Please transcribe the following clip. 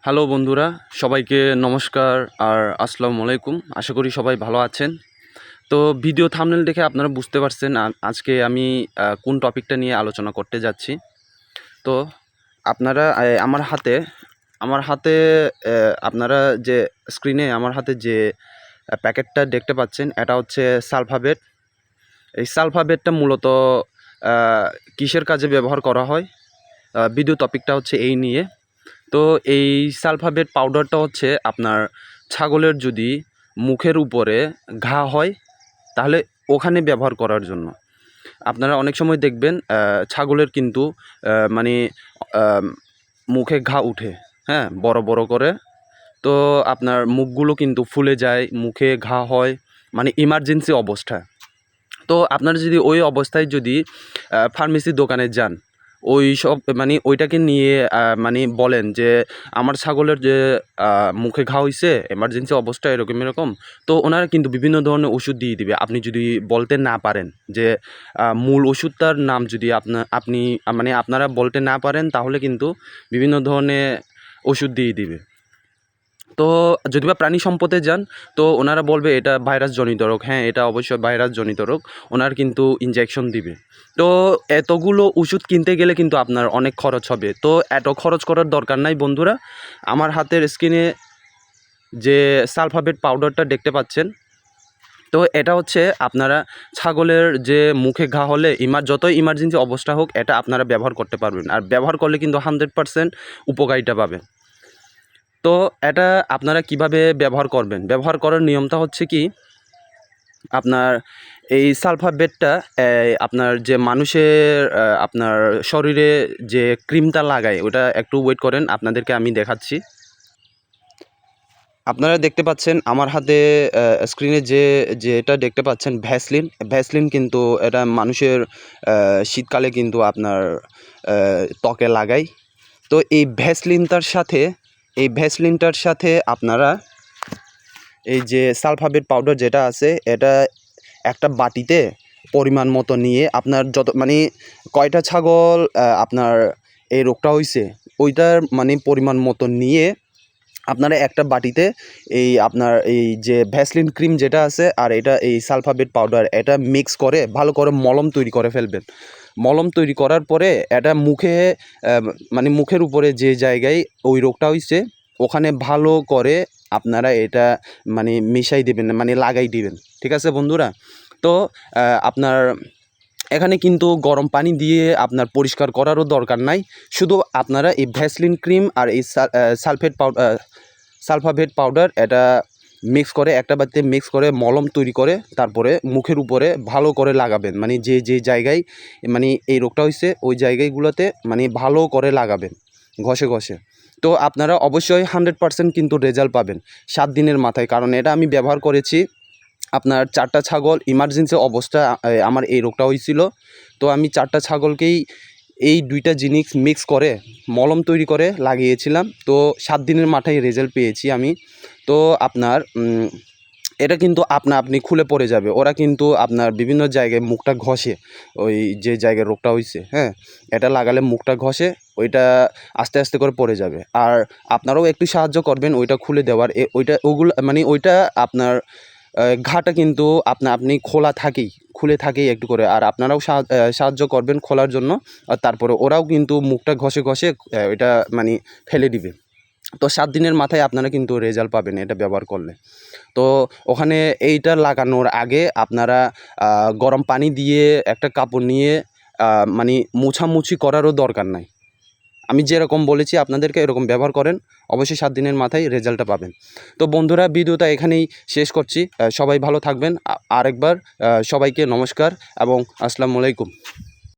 Hello বন্ধুরা, সবাইকে নমস্কার আর আসসালামু আলাইকুম। আশা করি সবাই ভালো আছেন। তো ভিডিও থাম্বনেল দেখে আপনারা বুঝতে পারছেন আজকে আমি কোন টপিকটা নিয়ে আলোচনা করতে যাচ্ছি। তো আপনারা আমার হাতে আপনারা যে স্ক্রিনে আমার হাতে যে প্যাকেটটা দেখতে পাচ্ছেন, এটা হচ্ছে সালফাবেট। এই সালফাবেটটা মূলত কিসের কাজে ব্যবহার করা হয়, ভিডিও টপিকটা হচ্ছে এই নিয়ে। তো এই সালফাবেট পাউডারটা হচ্ছে আপনার ছাগলের যদি মুখের উপরে ঘা হয় তাহলে ওখানে ব্যবহার করার জন্য। আপনারা অনেক সময় দেখবেন ছাগলের কিন্তু মানে মুখে ঘা উঠে, হ্যাঁ, বড় বড় করে। তো আপনার মুখগুলো কিন্তু ফুলে যায়, মুখে ঘা হয়, মানে ইমার্জেন্সি অবস্থা। তো আপনারা যদি ওই অবস্থায় যদি ফার্মেসির দোকানে যান, ওই সব মানে ওইটাকে নিয়ে মানে বলেন যে আমার ছাগলের যে মুখে ঘা হইছে, এমার্জেন্সি অবস্থা এরকম এরকম, তো ওনারা কিন্তু বিভিন্ন ধরনের ওষুধ দিয়ে দিবে। আপনি যদি বলতে না পারেন যে মূল ওষুধটার নাম যদি আপনি মানে আপনারা বলতে না পারেন, তাহলে কিন্তু বিভিন্ন ধরনের ওষুধ দিয়ে দিবে। তো যদি বা প্রাণী সম্পদে যান, তো ওনারা বলবে এটা ভাইরাসজনিত রোগ। হ্যাঁ, এটা অবশ্যই ভাইরাসজনিত রোগ। ওনার কিন্তু ইনজেকশন দিবে। তো এতগুলো ওষুধ কিনতে গেলে কিন্তু আপনার অনেক খরচ হবে। তো এত খরচ করার দরকার নাই বন্ধুরা। আমার হাতের স্ক্রিনে যে সালফাবেট পাউডারটা দেখতে পাচ্ছেন, তো এটা হচ্ছে আপনারা ছাগলের যে মুখে ঘা হলে যতই ইমার্জেন্সি অবস্থা হোক, এটা আপনারা ব্যবহার করতে পারবেন। আর ব্যবহার করলে কিন্তু 100% উপকারিতা পাবেন। তো এটা আপনারা কিভাবে ব্যবহার করবেন? ব্যবহার করার নিয়মটা হচ্ছে কি, আপনার এই সালফাবেটটা আপনার যে মানুষের আপনার শরীরে যে ক্রিমটা লাগায়, ওটা একটু ওয়েট করেন, আপনাদেরকে আমি দেখাচ্ছি। আপনারা দেখতে পাচ্ছেন আমার হাতে স্ক্রিনে যেটা দেখতে পাচ্ছেন ভ্যাসলিন কিন্তু এটা মানুষের শীতকালে কিন্তু আপনার ত্বকে লাগায়। তো এই ভ্যাসলিনটার সাথে আপনারা এই যে সালফাবেট পাউডার যেটা আছে, এটা একটা বাটিতে পরিমাণ মতো নিয়ে, আপনার যত মানে কয়টা ছাগল আপনার এই রোগটা হইছে ওইটার মানে পরিমাণ মতো নিয়ে আপনারা একটা বাটিতে আপনার এই যে ভ্যাসলিন ক্রিম যেটা আছে আর এটা এই সালফাবেট পাউডার, এটা মিক্স করে ভালো করে মলম তৈরি করে ফেলবেন। মলম তৈরি করার পরে এটা মুখে মানে মুখের উপরে যে জায়গায় ওই রোগটা হইছে ওখানে ভালো করে আপনারা এটা মানে মিশাই দিবেন, মানে লাগাই দিবেন। ঠিক আছে বন্ধুরা? তো আপনার এখানে কিন্তু গরম পানি দিয়ে আপনার পরিষ্কার করারও দরকার নাই। শুধু আপনারা এই ভ্যাসলিন ক্রিম আর এই সালফাবেট পাউডার এটা মিক্স করে একটা বাটিতে মিক্স করে মলম তৈরি করে তারপরে মুখের উপরে ভালো করে লাগাবেন। মানে যে জায়গায় মানে এই রোগটা হয়েছে ওই জায়গাগুলোতে মানে ভালো করে লাগাবেন ঘষে ঘষে। তো আপনারা অবশ্যই 100% কিন্তু রেজাল্ট পাবেন 7 দিনের মাথায়। কারণ এটা আমি ব্যবহার করেছি, আপনার 4টা ছাগল ইমার্জেন্সি অবস্থা আমার এই রোগটা হয়েছিল। তো আমি 4টা ছাগলকেই এই 2টা জিনিস মিক্স করে মলম তৈরি করে লাগিয়েছিলাম। তো 7 দিনের মাথায় রেজাল্ট পেয়েছি আমি। তো আপনার এটা কিন্তু আপনি খুলে পড়ে যাবে। ওরা কিন্তু আপনার বিভিন্ন জায়গায় মুখটা ঘষে, ওই যে জায়গায় রোগটা হয়েছে, হ্যাঁ, এটা লাগালে মুখটা ঘষে ওইটা আস্তে আস্তে করে পড়ে যাবে। আর আপনারাও একটু সাহায্য করবেন ওইটা খুলে দেওয়ার। ওগুলো মানে ওইটা আপনার ঘাটা কিন্তু আপনি খুলে থাকেই একটু করে। আর আপনারাও সাহায্য করবেন খোলার জন্য। আর তারপরে ওরাও কিন্তু মুখটা ঘষে ঘষে এটা মানে ফেলে দিবে। তো 7 দিনের মাথায় আপনারা কিন্তু রেজাল্ট পাবেন এটা ব্যবহার করলে। তো ওখানে এইটা লাগানোর আগে আপনারা গরম পানি দিয়ে একটা কাপড় নিয়ে মানে মোছামুছি করারও দরকার নাই। আমি যেরকম বলেছি আপনাদেরকে এরকম ব্যবহার করেন, অবশ্যই 7 দিনের মাথায় রেজাল্টটা পাবেন। তো বন্ধুরা, ভিডিওটা এখানেই শেষ করছি। সবাই ভালো থাকবেন। আরেকবার সবাইকে নমস্কার এবং আসসালামু আলাইকুম।